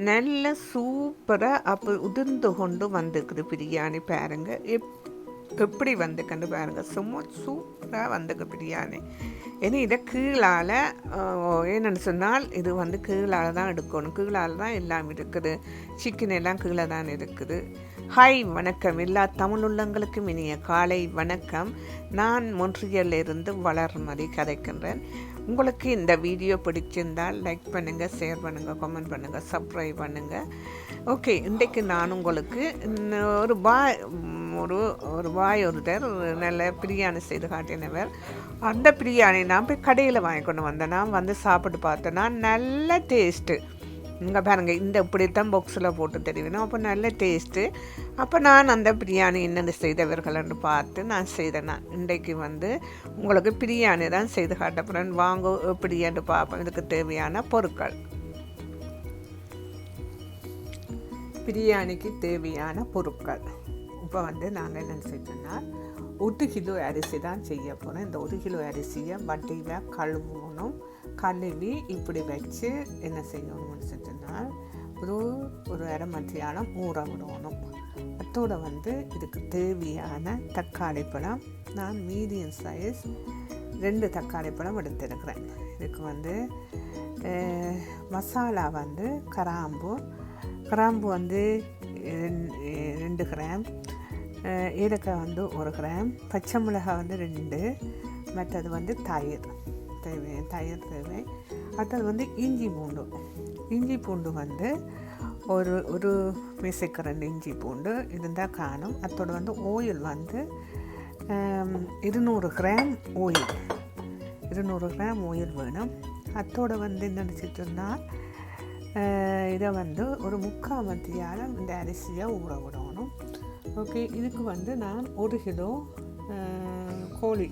நல்ல சூப்பராக அப்போ உதிர்ந்து கொண்டு வந்துக்குது பிரியாணி பாருங்க. எப்படி வந்துக்கண்டு பாருங்க. சும்மா சூப்பராக வந்துக்கு பிரியாணி. ஏன்னா இதை கீழால் என்னென்னு சொன்னால் இது வந்து கீழால் தான் எடுக்கணும். கீழால் தான் எல்லாம் இருக்குது. சிக்கன் எல்லாம் கீழே தான் இருக்குது. ஹாய், வணக்கம் எல்லா தமிழ் உள்ளங்களுக்கும் இனிய காலை வணக்கம். நான் மொன்ட்ரியல்ல இருந்து வளர்மதி கதைக்கின்றேன். உங்களுக்கு இந்த வீடியோ பிடிச்சிருந்தால் லைக் பண்ணுங்கள், ஷேர் பண்ணுங்கள், கமெண்ட் பண்ணுங்கள், சப்ஸ்கிரைப் பண்ணுங்கள். ஓகே, இன்றைக்கு நான் உங்களுக்கு ஒரு பாய் ஒருத்தர் நல்ல பிரியாணி செய்து காட்டினவர். அந்த பிரியாணி நான் போய் கடையில் வாங்கி கொண்டு வந்தேன். நான் வந்து சாப்பிட்டு பார்த்தேன்னா நல்ல டேஸ்ட்டு. இங்கே பாருங்கள், இந்த இப்படித்தான் பாக்ஸில் போட்டு தெரிவினோம். அப்போ நல்ல டேஸ்ட்டு. அப்போ நான் அந்த பிரியாணி என்னென்ன செய்தவர்கள்னு பார்த்து நான் செய்தேன். இன்றைக்கு வந்து உங்களுக்கு பிரியாணி தான் செய்து காட்டப்புறேன். வாங்க எப்படின்னு பார்ப்போம். இதுக்கு தேவையான பொருட்கள், பிரியாணிக்கு தேவையான பொருட்கள். இப்போ வந்து நாங்கள் என்ன செஞ்சோன்னா 1 கிலோ அரிசி தான் செய்ய போகிறோம். இந்த 1 கிலோ அரிசியை வட்டியில் கழுவணும். கழுவி இப்படி வச்சு என்ன செய்யணும்னு செஞ்சோன்னால் ஒரு அரை மத்தியானம் ஊற விடணும். அதோடு வந்து இதுக்கு தேவையான தக்காளி பழம், நான் மீடியம் சைஸ் 2 தக்காளி பழம் எடுத்துருக்கிறேன். இதுக்கு வந்து மசாலா வந்து கிராம்பு வந்து 2 கிராம், ஏலக்காய் வந்து 1 கிராம், பச்சை மிளகாய் வந்து 2, மற்றது வந்து தயிர் தேவை. அடுத்தது வந்து இஞ்சி பூண்டு வந்து ஒரு மேசைக்கரண்டு இஞ்சி பூண்டு இருந்தால் காணும். அதோடு வந்து ஆயில் வந்து 200 கிராம் ஆயில் வேணும். அதோடு வந்து என்ன நினச்சிட்டோம்னா இதை வந்து ஒரு 3/4 மத்தியானம் இந்த அரிசியை ஊற விடணும். ஓகே, இதுக்கு வந்து நான் 1 கிலோ கோழி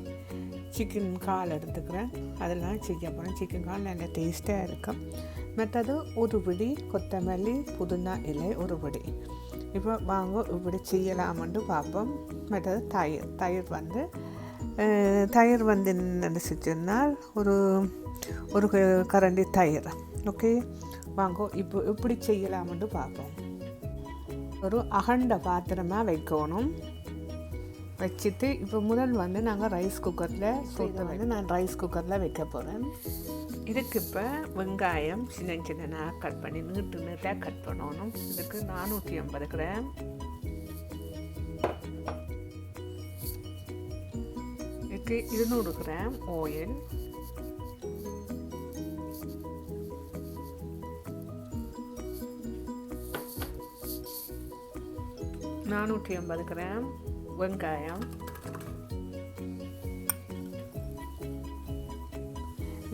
சிக்கன் கால் எடுத்துக்கிறேன். அதெல்லாம் செய்ய போகிறேன். சிக்கன் கால் நல்ல டேஸ்ட்டாக இருக்கும். மற்றது ஒரு பிடி கொத்தமல்லி, புதினா இலை 1 பிடி. இப்போ வாங்க இப்படி செய்யலாமென்று பார்ப்போம். மற்றது தயிர் வந்து நினச்சிச்சுன்னால் ஒரு கரண்டி தயிர். ஓகே, வாங்க இப்போ எப்படி செய்யலாமென்று பார்ப்போம். ஒரு அகண்ட பாத்திரமாக வைக்கணும். வச்சுட்டு இப்போ முதல் வந்து நாங்கள் ரைஸ் குக்கரில் நான் ரைஸ் குக்கரில் வைக்க போகிறேன். இதுக்கு இப்போ வெங்காயம் சின்ன கட் பண்ணி நீட்டாக கட் பண்ணணும். இதுக்கு 450 கிராம், இதுக்கு 200 கிராம் ஆயில், கிராம் வெங்காயம்,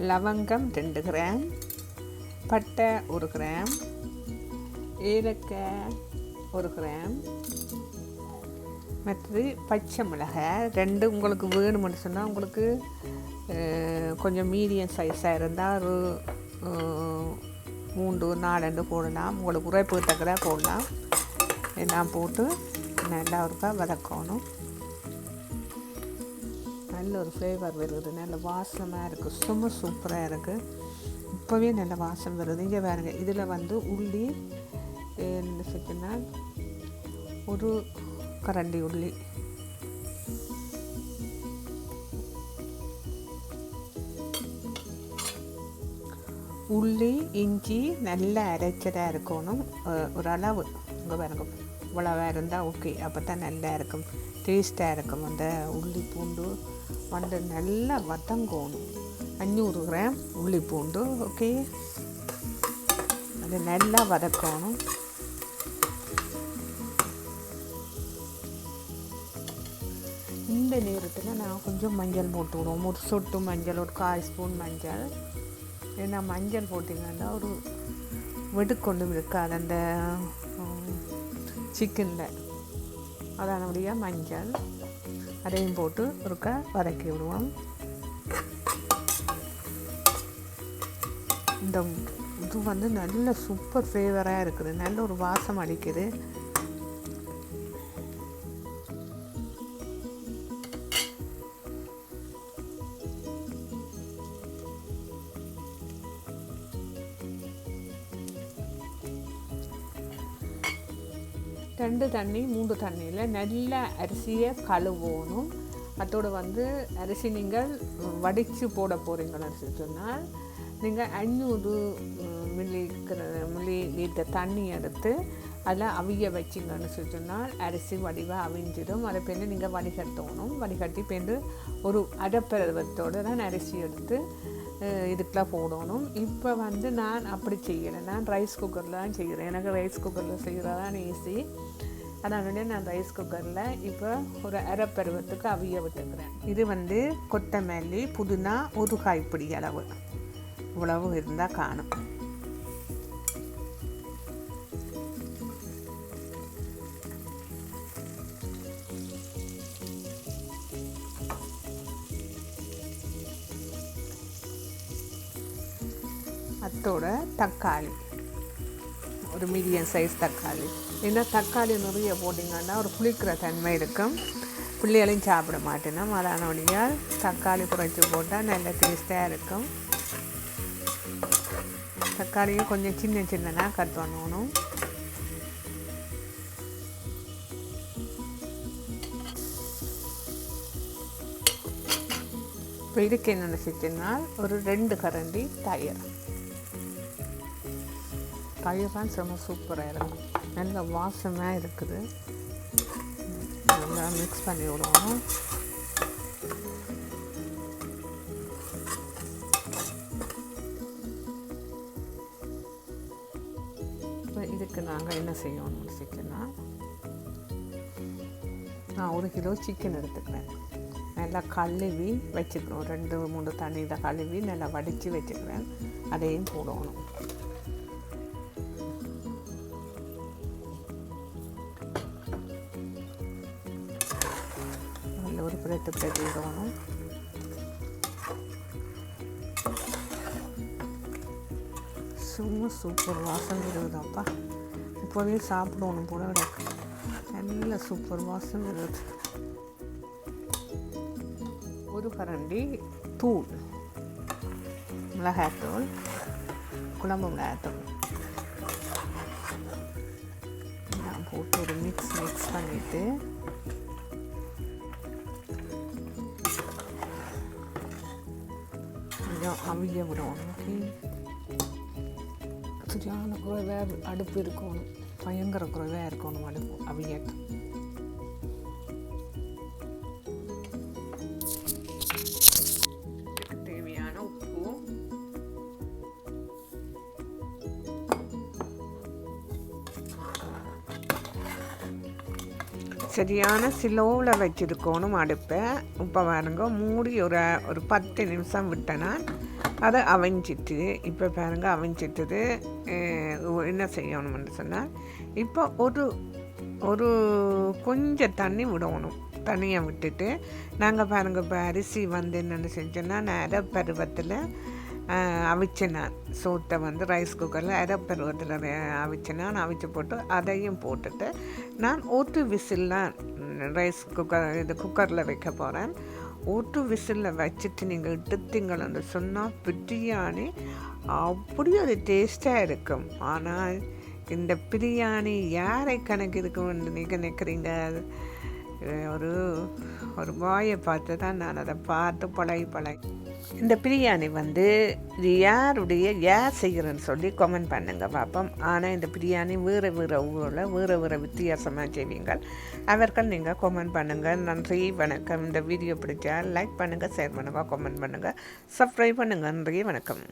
லவங்கம் 2 கிராம், பட்டை 1 கிராம், ஏலக்காய் 1 கிராம், மற்றது பச்சை மிளகாய் 2. உங்களுக்கு வேணும்னு சொன்னால் உங்களுக்கு கொஞ்சம் மீடியம் சைஸாக இருந்தால் ஒரு 3-4 போடலாம். உங்களுக்கு உரைப்பு தக்கதாக போடலாம். எல்லாம் போட்டு நல்லா ஒருக்கா வதக்கணும். நல்ல ஒரு ஃப்ளேவர் வருது, நல்ல வாசமாக இருக்குது, சும்மா சூப்பராக இருக்குது. இப்போவே நல்ல வாசம் வருது. இங்கே பாருங்க, இதில் வந்து உள்ளி என்ன செஞ்சுன்னா 1 கரண்டி உள்ளி இஞ்சி நல்லா அரைச்சதாக இருக்கணும். ஒரு அளவு இங்கே பாருங்க, இவ்வளவாக இருந்தால் ஓகே. அப்போ தான் நல்லா இருக்கும், டேஸ்ட்டாக இருக்கும். அந்த உள்ளி பூண்டு வந்து நல்லா வதங்கணும். 500 கிராம் உள்ளி பூண்டு. ஓகே, அது நல்லா வதக்கணும். இந்த நேரத்தில் நான் கொஞ்சம் மஞ்சள் போட்டு விடுவோம். ஒரு சொட்டு மஞ்சள், ஒரு 1/4 ஸ்பூன் மஞ்சள். ஏன்னா மஞ்சள் போட்டிங்கன்னா ஒரு வெடுக்கொண்டு இருக்காது அந்த சிக்கனில். அதனுடைய மஞ்சள் அதையும் போட்டு ஒருக்கா வதக்கி விடுவோம். இந்த இது வந்து நல்ல சூப்பர் ஃப்ளேவராக இருக்குது, நல்ல ஒரு வாசம் அடிக்குது. 2 தண்ணி 3 தண்ணியில் நல்ல அரிசியை கழுவணும். அதோடு அரிசி நீங்கள் வடித்து போட போகிறீங்கன்னு சொன்னால் நீங்கள் 500 மில்லி லிட்டர் தண்ணி எடுத்து அதில் அவிய வச்சிங்கன்னு சொன்னால் அரிசி வடிவாக அவிஞ்சிடும். அதை பேருந்து நீங்கள் வடிகட்டணும். வடிகட்டி பேருந்து ஒரு அரைப்பருவத்தோடு தான் அரிசி எடுத்து இதுக்கெலாம் போடணும். இப்போ நான் அப்படி செய்யலை. நான் ரைஸ் குக்கரில் தான் செய்கிறேன். எனக்கு ரைஸ் குக்கரில் செய்கிறதான் ஈஸி. அதனால நான் ரைஸ் குக்கரில் இப்போ ஒரு அரைப்பருவத்துக்கு அவிய விட்டுக்கிறேன். இது கொத்தமல்லி புதினா ஒரு கைப்பிடி அளவு இவ்வளவு இருந்தால் காணும். அதோட தக்காளி ஒரு மீடியம் சைஸ் தக்காளி. ஏன்னா தக்காளி நிறைய போட்டிங்கன்னா ஒரு புளிக்கிற தன்மை இருக்கும். பிள்ளைகளையும் சாப்பிட மாட்டேன்னா அதனால தக்காளி குறைச்சி போட்டால் நல்ல டேஸ்ட்டாக இருக்கும். தக்காளியும் கொஞ்சம் சின்ன சின்னதாக கட் பண்ணணும். இப்போ இதுக்கு என்னென்ன செஞ்சுனால் ஒரு 2 கரண்டி தயிர் தான் செம்ம சூப்பராக இருக்கும். நல்ல வாசமாக இருக்குது. நல்லா மிக்ஸ் பண்ணி விடுவோம். இப்போ இதுக்கு நாங்கள் என்ன செய்யணும்னு செஞ்சோன்னா நான் 1 கிலோ சிக்கன் எடுத்துக்கிறேன். நல்லா கழுவி வச்சுக்கிறோம். 2-3 தண்ணியில் கழுவி நல்லா வடித்து வச்சுக்கிறேன். அதையும் போடணும். நல்ல ஒரு பிளேட்டு விடணும். சும்மா சூப்பர் வாசம் இருக்குதாப்பா. இப்போவே சாப்பிடணும் போல இருக்கு. நல்ல சூப்பர் வாசம் இருக்குது. ஒரு கரண்டி தூள் மிளகாய்த்தூள், குழம்பு மிளகாய்த்தூள் நான் போட்டு ஒரு மிக்ஸ் பண்ணிவிட்டு கொஞ்சம் அவிய விடணும். சரியான குறைவாக அடுப்பு இருக்கணும். பயங்கர குறைவாக இருக்கணும் அடுப்பு அவியட்டு. சரியான ஸ்லோவில் வச்சுருக்கணும் அடுப்பை. இப்போ பாருங்க மூடி ஒரு 10 நிமிஷம் விட்டேன்னா அதை அவிஞ்சிட்டு இப்போ பாருங்க அவிஞ்சிட்டது. என்ன செய்யணும்னு சொன்னால் இப்போ ஒரு கொஞ்சம் தண்ணி விடணும். தண்ணியை விட்டுட்டு நாங்கள் பாருங்கள் இப்போ அரிசி என்னென்னு செஞ்சோன்னா நான் அரை பருவத்தில் அவிச்சேன். நான் சோத்தை ரைஸ் குக்கரில் அரைப்பருவத்தில் அவிச்சேன். நான் அவிச்சு போட்டு அதையும் போட்டுட்டு நான் 1 விசில்லாம் ரைஸ் குக்கரில் வைக்க போகிறேன். 1 விசிலில் வச்சுட்டு நீங்கள் எடுத்தீங்கன்னு சொன்னால் பிரியாணி அப்படி ஒரு டேஸ்ட்டாக இருக்கும். ஆனால் இந்த பிரியாணி யாரை கணக்கு இருக்குன்னு நீங்கள் நினைக்கிறீங்க? ஒரு வாயை பார்த்து தான் நான் அதை பார்த்து பழகி இந்த பிரியாணி இது யார் செய்கிறேன்னு சொல்லி கமெண்ட் பண்ணுங்க பார்ப்போம். ஆனால் இந்த பிரியாணி வேறு ஊரில் வேறு வித்தியாசமாக செய்வீங்க. அவர்கள் நீங்கள் கமெண்ட் பண்ணுங்கள். நன்றி, வணக்கம். இந்த வீடியோ பிடிச்சா லைக் பண்ணுங்கள், ஷேர் பண்ணுங்கள், கமெண்ட் பண்ணுங்கள், சப்ஸ்கிரைப் பண்ணுங்கள். நன்றி, வணக்கம்.